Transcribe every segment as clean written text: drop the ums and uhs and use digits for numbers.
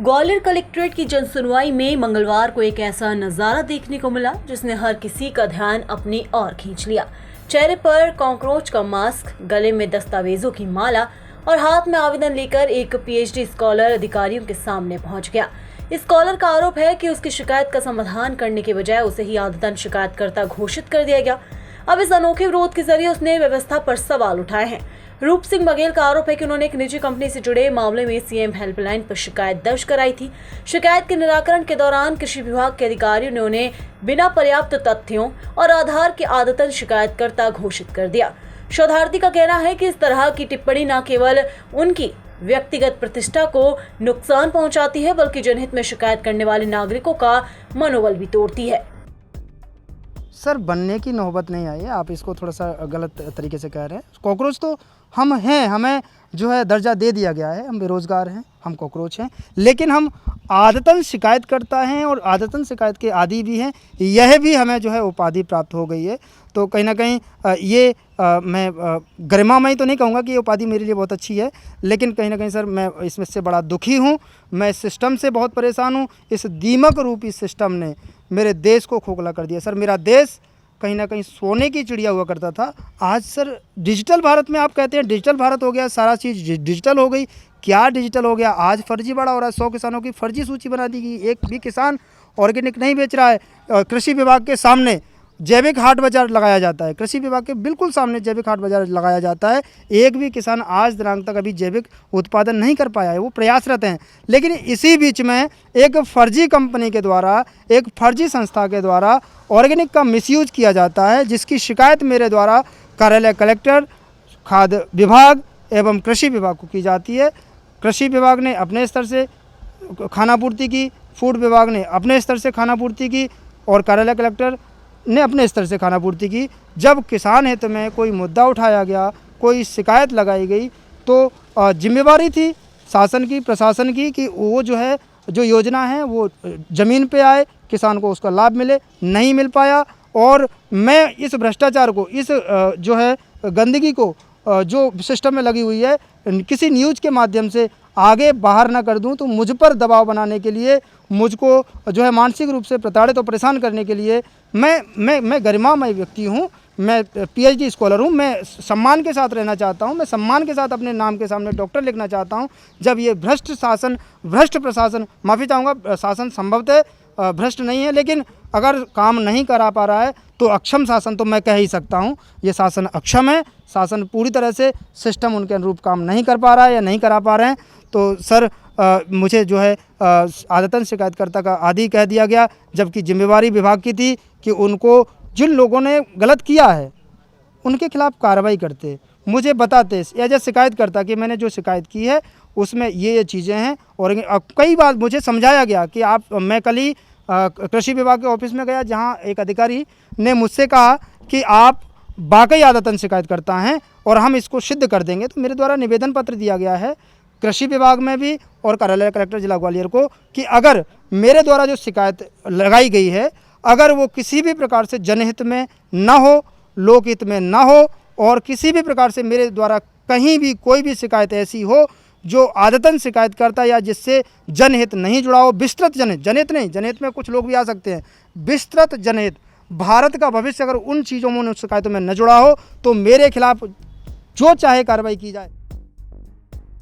Gwalior collectorate की जनसुनवाई में मंगलवार को एक ऐसा नजारा देखने को मिला जिसने हर किसी का ध्यान अपनी ओर खींच लिया। चेहरे पर कॉकरोच का मास्क, गले में दस्तावेजों की माला और हाथ में आवेदन लेकर एक पीएचडी स्कॉलर अधिकारियों के सामने पहुंच गया। इस स्कॉलर का आरोप है कि उसकी शिकायत का समाधान करने के बजाय उसे ही आदतन शिकायतकर्ता घोषित कर दिया गया। अब इस अनोखे विरोध के जरिए उसने व्यवस्था पर सवाल उठाए हैं। रूप सिंह बघेल का आरोप है कि उन्होंने एक निजी कंपनी से जुड़े मामले में सीएम हेल्पलाइन पर शिकायत दर्ज कराई थी। शिकायत के निराकरण के दौरान कृषि विभाग के अधिकारियों ने उन्हें बिना पर्याप्त तथ्यों और आधार के आदतन शिकायतकर्ता घोषित कर दिया। शोधार्थी का कहना है कि इस तरह की टिप्पणी न केवल उनकी व्यक्तिगत प्रतिष्ठा को नुकसान पहुंचाती है बल्कि जनहित में शिकायत करने वाले नागरिकों का मनोबल भी तोड़ती है। सर, बनने की नौबत नहीं आई है, आप इसको थोड़ा सा गलत तरीके से कह रहे हैं। कॉकरोच तो हम हैं, हमें जो है दर्जा दे दिया गया है, हम बेरोज़गार हैं, हम कॉकरोच हैं, लेकिन हम आदतन शिकायत करता हैं और आदतन शिकायत के आदी भी हैं। यह भी हमें जो है उपाधि प्राप्त हो गई है। तो कहीं ना कहीं मैं गरिमामय तो नहीं कहूँगा कि ये उपाधि मेरे लिए बहुत अच्छी है, लेकिन कहीं ना कहीं सर मैं इसमें से बड़ा दुखी हूँ। मैं इस सिस्टम से बहुत परेशान हूँ। इस दीमक रूपी सिस्टम ने मेरे देश को खोखला कर दिया। सर, मेरा देश कहीं ना कहीं सोने की चिड़िया हुआ करता था। आज सर डिजिटल भारत में आप कहते हैं डिजिटल भारत हो गया, सारा चीज़ डिजिटल हो गई। क्या डिजिटल हो गया? आज फर्जीवाड़ा हो रहा है। 100 किसानों की फर्जी सूची बना दी गई। एक भी किसान ऑर्गेनिक नहीं बेच रहा है। कृषि विभाग के सामने जैविक हाट बाजार लगाया जाता है। कृषि विभाग के बिल्कुल सामने जैविक हाट बाजार लगाया जाता है। एक भी किसान आज दिनांक तक अभी जैविक उत्पादन नहीं कर पाया है, वो प्रयासरत हैं। लेकिन इसी बीच में एक फर्जी कंपनी के द्वारा, एक फर्जी संस्था के द्वारा ऑर्गेनिक का मिसयूज किया जाता है, जिसकी शिकायत मेरे द्वारा कार्यालय कलेक्टर, खाद्य विभाग एवं कृषि विभाग को की जाती है। कृषि विभाग ने अपने स्तर से खानापूर्ति की, फूड विभाग ने अपने स्तर से खानापूर्ति की और कार्यालय कलेक्टर ने अपने स्तर से खानापूर्ति की। जब किसान हित में कोई मुद्दा उठाया गया, कोई शिकायत लगाई गई, तो जिम्मेवारी थी शासन की, प्रशासन की कि वो जो है जो योजना है वो ज़मीन पे आए, किसान को उसका लाभ मिले। नहीं मिल पाया और मैं इस भ्रष्टाचार को, इस जो है गंदगी को जो सिस्टम में लगी हुई है, किसी न्यूज़ के माध्यम से आगे बाहर ना कर दूं, तो मुझ पर दबाव बनाने के लिए, मुझको जो है मानसिक रूप से प्रताड़ित और परेशान करने के लिए मैं गरिमामय व्यक्ति हूं। मैं पीएचडी स्कॉलर हूं। मैं सम्मान के साथ रहना चाहता हूं। मैं सम्मान के साथ अपने नाम के सामने डॉक्टर लिखना चाहता हूं। जब ये भ्रष्ट शासन, भ्रष्ट प्रशासन, माफ़ी चाहूँगा, शासन संभवतः भ्रष्ट नहीं है, लेकिन अगर काम नहीं करा पा रहा है तो अक्षम शासन तो मैं कह ही सकता हूं। ये शासन अक्षम है। शासन पूरी तरह से सिस्टम उनके अनुरूप काम नहीं कर पा रहा है या नहीं करा पा रहे हैं। तो सर मुझे जो है आदतन शिकायतकर्ता का आदी कह दिया गया, जबकि जिम्मेवारी विभाग की थी कि उनको जिन लोगों ने गलत किया है उनके खिलाफ कार्रवाई करते, मुझे बताते एज ए शिकायतकर्ता कि मैंने जो शिकायत की है उसमें ये चीज़ें हैं। और कई बार मुझे समझाया गया कि मैं कल ही कृषि विभाग के ऑफिस में गया, जहां एक अधिकारी ने मुझसे कहा कि आप वाकई आदतन शिकायतकर्ता हैं और हम इसको सिद्ध कर देंगे। तो मेरे द्वारा निवेदन पत्र दिया गया है कृषि विभाग में भी और कार्यालय कलेक्टर जिला ग्वालियर को कि अगर मेरे द्वारा जो शिकायत लगाई गई है, अगर वो किसी भी प्रकार से जनहित में ना हो, लोकहित में ना हो और किसी भी प्रकार से मेरे द्वारा कहीं भी कोई भी शिकायत ऐसी हो जो आदतन शिकायत करता या जिससे जनहित नहीं जुड़ा हो, विस्तृत जनहित, जनहित नहीं, जनहित में कुछ लोग भी आ सकते हैं, विस्तृत जनहित, भारत का भविष्य अगर उन चीज़ों में, उन शिकायतों में न जुड़ा हो तो मेरे खिलाफ जो चाहे कार्रवाई की जाए।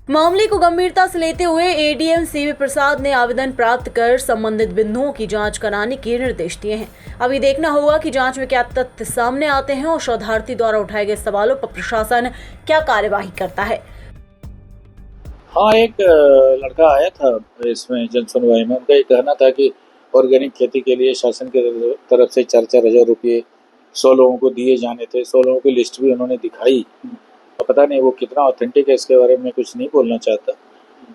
मामले को गंभीरता से लेते हुए एडीएम सीवी प्रसाद ने आवेदन प्राप्त कर संबंधित बिंदुओं की जांच कराने के निर्देश दिए हैं। अभी देखना होगा कि जांच में क्या तथ्य सामने आते हैं और शोधार्थी द्वारा उठाए गए सवालों पर प्रशासन क्या कार्यवाही करता है। हाँ, एक लड़का आया था इसमें जनसुनवाई में। उनका ये कहना था कि ऑर्गेनिक खेती के लिए शासन की तरफ से 4-4 हज़ार रुपये 100 लोगों को दिए जाने थे। 100 लोगों की लिस्ट भी उन्होंने दिखाई। पता नहीं वो कितना ऑथेंटिक है, इसके बारे में कुछ नहीं बोलना चाहता,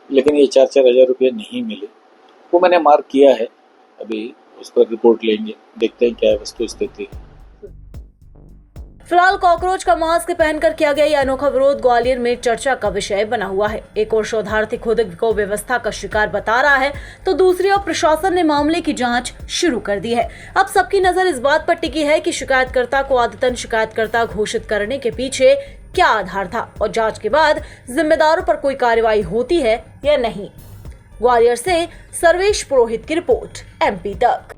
लेकिन ये 4-4 हज़ार रुपये नहीं मिले। वो मैंने मार्क किया है, अभी उस पर रिपोर्ट लेंगे, देखते हैं क्या है वस्तु स्थिति। फिलहाल कॉकरोच का मास्क पहनकर किया गया यह अनोखा विरोध ग्वालियर में चर्चा का विषय बना हुआ है। एक और शोधार्थी खुद को व्यवस्था का शिकार बता रहा है, तो दूसरी ओर प्रशासन ने मामले की जांच शुरू कर दी है। अब सबकी नजर इस बात पर टिकी है कि शिकायतकर्ता को आदतन शिकायतकर्ता घोषित करने के पीछे क्या आधार था और जांच के बाद जिम्मेदारों पर कोई कार्रवाई होती है या नहीं। ग्वालियर से सर्वेश पुरोहित की रिपोर्ट, MP तक।